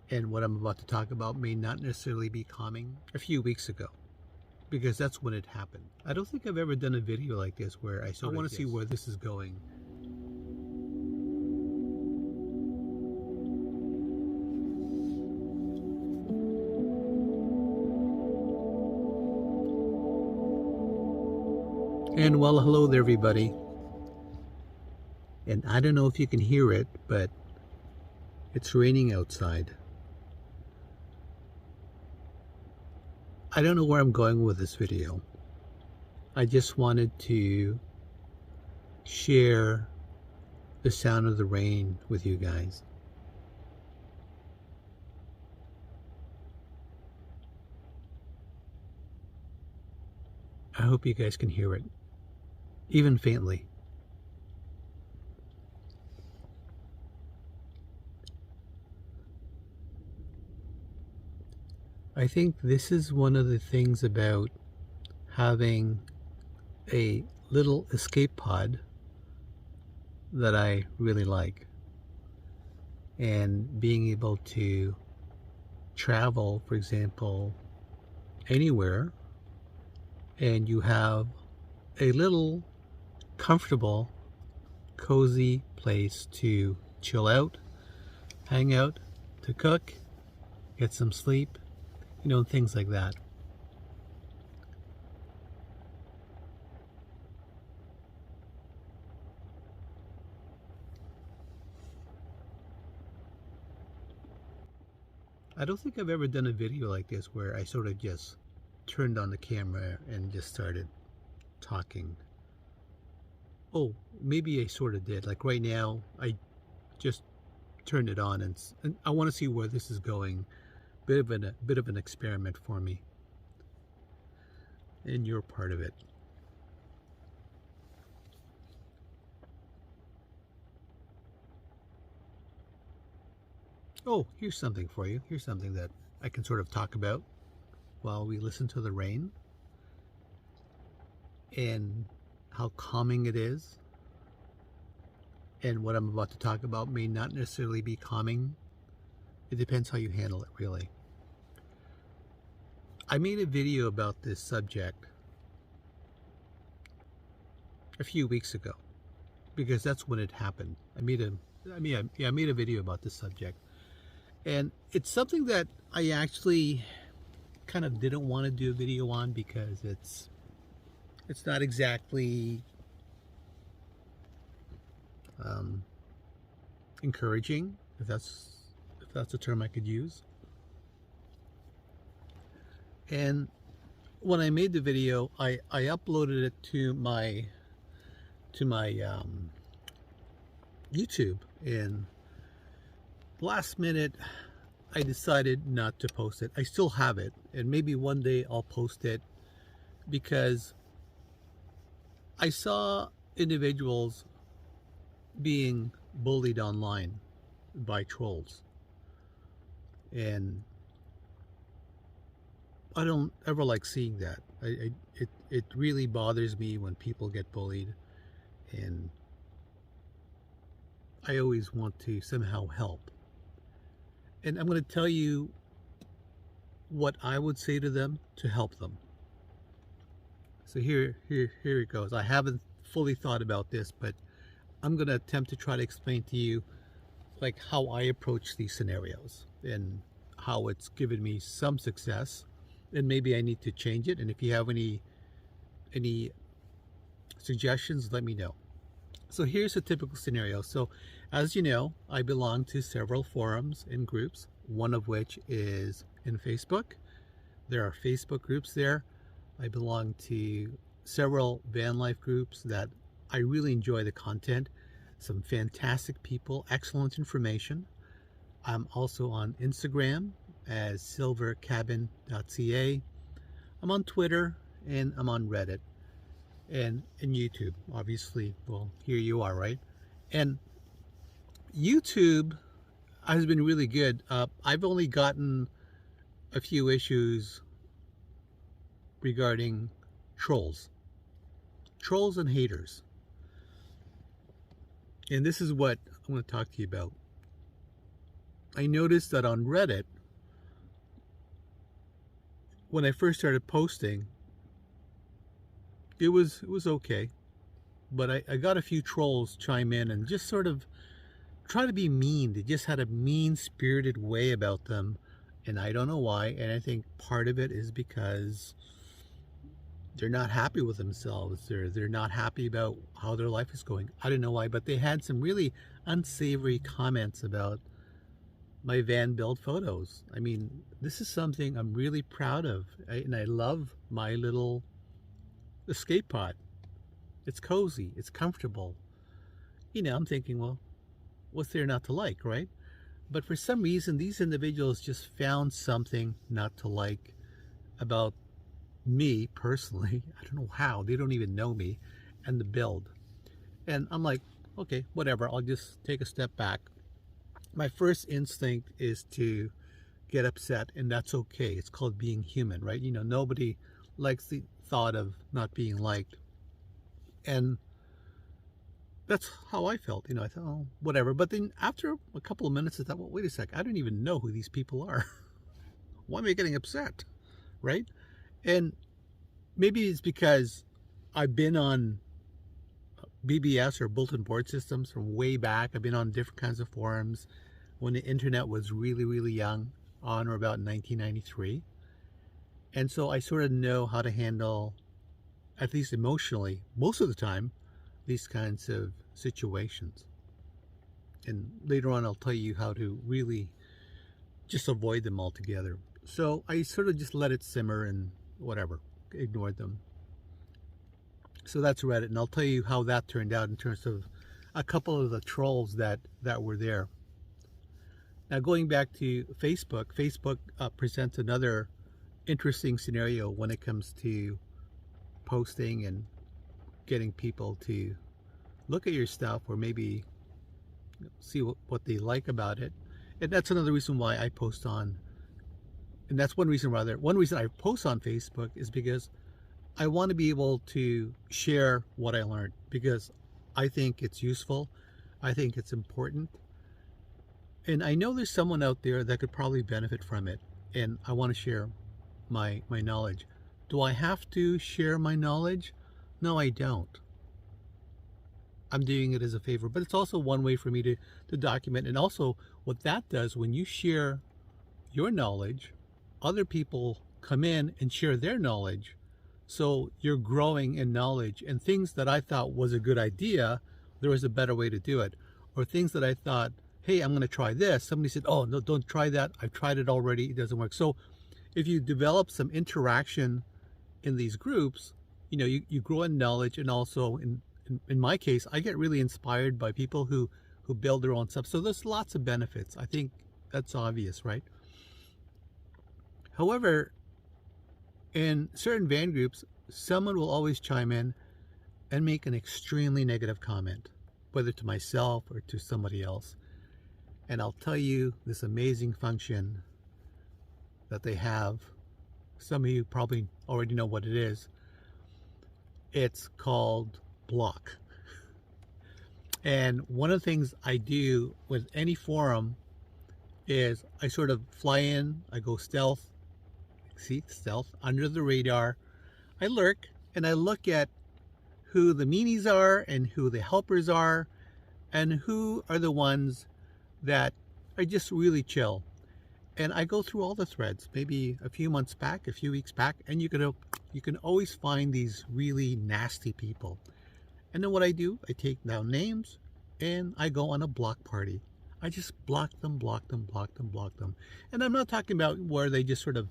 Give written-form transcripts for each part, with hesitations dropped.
And what I'm about to talk about may not necessarily be calming. A few weeks ago, because that's when it happened. I don't think I've ever done a video like this where I want to see where this is going. And well, hello there everybody. And I don't know if you can hear it, but it's raining outside. I don't know where I'm going with this video. I just wanted to share the sound of the rain with you guys. I hope you guys can hear it, even faintly. I think this is one of the things about having a little escape pod that I really like, and being able to travel, for example, anywhere, and you have a little comfortable, cozy place to chill out, hang out, to cook, get some sleep, you know, things like that. I don't think I've ever done a video like this where I sort of just turned on the camera and just started talking. Oh, maybe I sort of did. Like right now, I just turned it on, and I want to see where this is going. Bit of an experiment for me, and you're part of it. Oh, here's something for you. Here's something that I can sort of talk about while we listen to the rain, and how calming it is. And what I'm about to talk about may not necessarily be calming. It depends how you handle it, really. I made a video about this subject a few weeks ago, because that's when it happened. I made a video about this subject, and it's something that I actually kind of didn't want to do a video on, because it's not exactly encouraging, if that's a term I could use. And when I made the video, I uploaded it to my YouTube, and last minute I decided not to post it. I still have it, and maybe one day I'll post it, because I saw individuals being bullied online by trolls, and I don't ever like seeing that. It really bothers me when people get bullied, and I always want to somehow help. And I'm going to tell you what I would say to them to help them. So here it goes. I haven't fully thought about this, but I'm going to attempt to try to explain to you like how I approach these scenarios, and how it's given me some success, and maybe I need to change it. And if you have any suggestions, let me know. So here's a typical scenario. So as you know, I belong to several forums and groups, one of which is in Facebook. There are Facebook groups there. I belong to several van life groups that I really enjoy the content. Some fantastic people, excellent information. I'm also on Instagram as silvercabin.ca. I'm on Twitter, and I'm on Reddit, and YouTube, obviously. Well, here you are, right? And YouTube has been really good. I've only gotten a few issues regarding trolls and haters. And this is what I want to talk to you about. I noticed that on Reddit, when I first started posting, it was okay. But I got a few trolls chime in and just sort of try to be mean. They just had a mean-spirited way about them. And I don't know why. And I think part of it is because they're not happy with themselves. They're not happy about how their life is going. I don't know why, but they had some really unsavory comments about my van build photos. I mean, this is something I'm really proud of. And I love my little escape pod. It's cozy, it's comfortable. You know, I'm thinking, well, what's there not to like, right? But for some reason, these individuals just found something not to like about me personally. I don't know how. They don't even know me and the build. And I'm like, okay, whatever. I'll just take a step back. My first instinct is to get upset, and that's okay. It's called being human, right? You know, nobody likes the thought of not being liked. And that's how I felt. You know, I thought, oh, whatever. But then after a couple of minutes, I thought, well, wait a sec. I don't even know who these people are. Why am I getting upset? Right? And maybe it's because I've been on BBS or bulletin board systems from way back. I've been on different kinds of forums when the internet was really, really young, on or about 1993. And so I sort of know how to handle, at least emotionally, most of the time, these kinds of situations. And later on, I'll tell you how to really just avoid them altogether. So I sort of just let it simmer and whatever, ignored them. So that's Reddit, and I'll tell you how that turned out in terms of a couple of the trolls that were there. Now going back to Facebook, Facebook presents another interesting scenario when it comes to posting and getting people to look at your stuff or maybe see what they like about it. And that's another reason why I post on, and that's one reason I post on Facebook is because I want to be able to share what I learned, because I think it's useful. I think it's important. And I know there's someone out there that could probably benefit from it. And I want to share my knowledge. Do I have to share my knowledge? No, I don't. I'm doing it as a favor, but it's also one way for me to document. And also what that does, when you share your knowledge, other people come in and share their knowledge. So you're growing in knowledge, and things that I thought was a good idea, there was a better way to do it. Or things that I thought, hey, I'm going to try this. Somebody said, oh, no, don't try that. I've tried it already. It doesn't work. So if you develop some interaction in these groups, you know, you grow in knowledge. And also in my case, I get really inspired by people who build their own stuff. So there's lots of benefits. I think that's obvious, right? However, in certain van groups, someone will always chime in and make an extremely negative comment, whether to myself or to somebody else. And I'll tell you this amazing function that they have. Some of you probably already know what it is. It's called block. And one of the things I do with any forum is I sort of fly in, I go stealth, under the radar. I lurk and I look at who the meanies are and who the helpers are and who are the ones that are just really chill. And I go through all the threads, maybe a few months back, a few weeks back, and you can always find these really nasty people. And then what I do, I take down names and I go on a block party. I just block them. And I'm not talking about where they just sort of,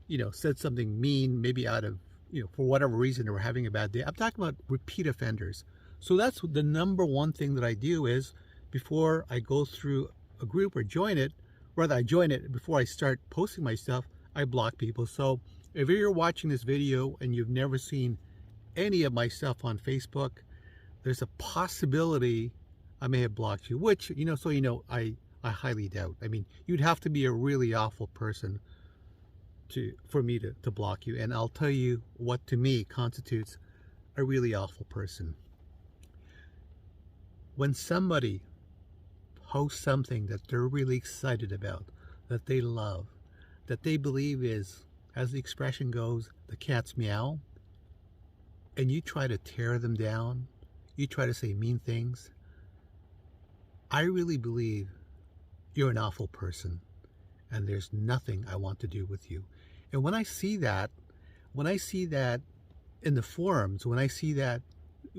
you know, said something mean, maybe out of, you know, for whatever reason they were having a bad day. I'm talking about repeat offenders. So that's the number one thing that I do is before I go through a group or join it, rather I join it before I start posting my stuff, I block people. So if you're watching this video and you've never seen any of my stuff on Facebook, there's a possibility I may have blocked you, which, you know, so you know, I highly doubt. I mean, you'd have to be a really awful person for me to block you. And I'll tell you what to me constitutes a really awful person. When somebody post something that they're really excited about, that they love, that they believe is, as the expression goes, the cat's meow, and you try to tear them down, you try to say mean things, I really believe you're an awful person, and there's nothing I want to do with you. And when I see that in the forums, when I see that,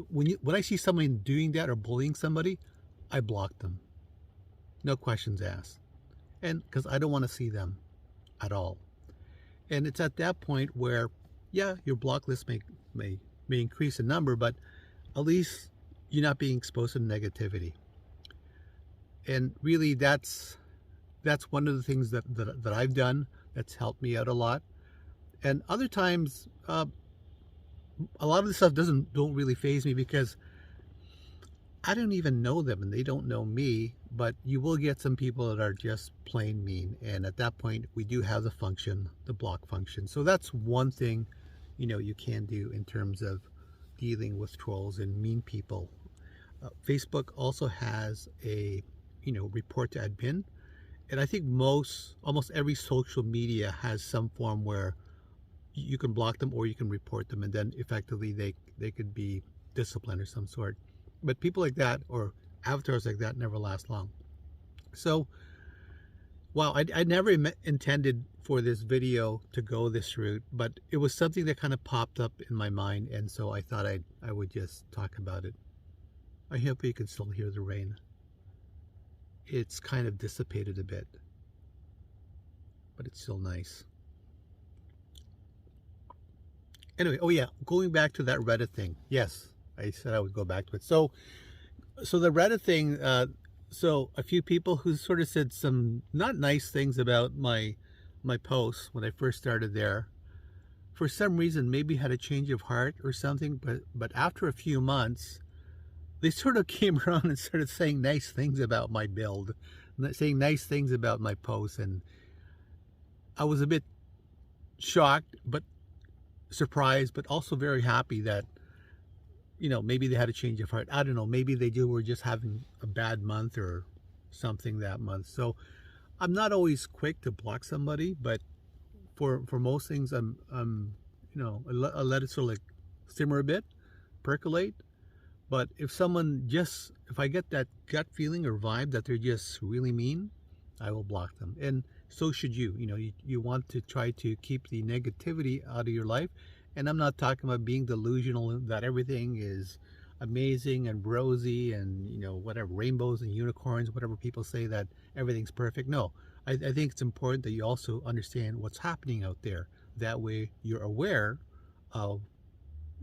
when I see someone doing that or bullying somebody, I block them. No questions asked. And because I don't want to see them at all. And it's at that point where, yeah, your block list may increase in number, but at least you're not being exposed to negativity. And really, that's one of the things that I've done that's helped me out a lot. And other times, a lot of the stuff don't really faze me because I don't even know them and they don't know me. But you will get some people that are just plain mean, and at that point we do have the function, the block function. So that's one thing, you can do in terms of dealing with trolls and mean people. Facebook also has a report to admin, and I think almost every social media has some form where you can block them or you can report them, and then effectively they could be disciplined or some sort. But people like that, or avatars like that, never last long. So wow, I never intended for this video to go this route, but it was something that kind of popped up in my mind, and so I thought I would just talk about it. I hope you can still hear the rain. It's kind of dissipated a bit, but it's still nice. Anyway, oh yeah, going back to that Reddit thing. Yes, I said I would go back to it. So the Reddit thing, so a few people who sort of said some not nice things about my posts when I first started there, for some reason maybe had a change of heart or something, but after a few months they sort of came around and started saying nice things about my build, saying nice things about my posts, and I was a bit shocked, but surprised, but also very happy that maybe they had a change of heart. I don't know, maybe they were just having a bad month or something that month. So I'm not always quick to block somebody, but for most things I'm I let it sort of like simmer a bit, percolate. But if I get that gut feeling or vibe that they're just really mean, I will block them. And so should you. You want to try to keep the negativity out of your life. And I'm not talking about being delusional that everything is amazing and rosy and whatever, rainbows and unicorns, whatever people say, that everything's perfect. No, I think it's important that you also understand what's happening out there. That way you're aware of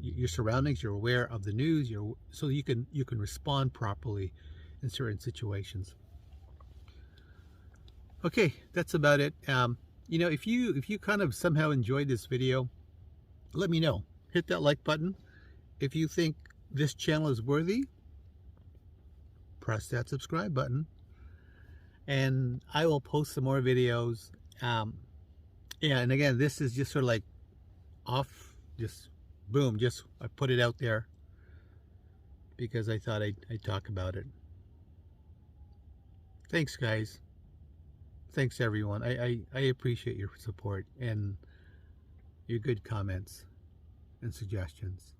your surroundings, you're aware of the news, so you can respond properly in certain situations. Okay, that's about it. If you kind of somehow enjoyed this video, let me know. Hit that like button. If you think this channel is worthy, press that subscribe button, and I will post some more videos. Yeah, and again, this is just sort of like off, just boom, just I put it out there because I thought I'd talk about it. Thanks, guys. Thanks, everyone. I appreciate your support and your good comments and suggestions.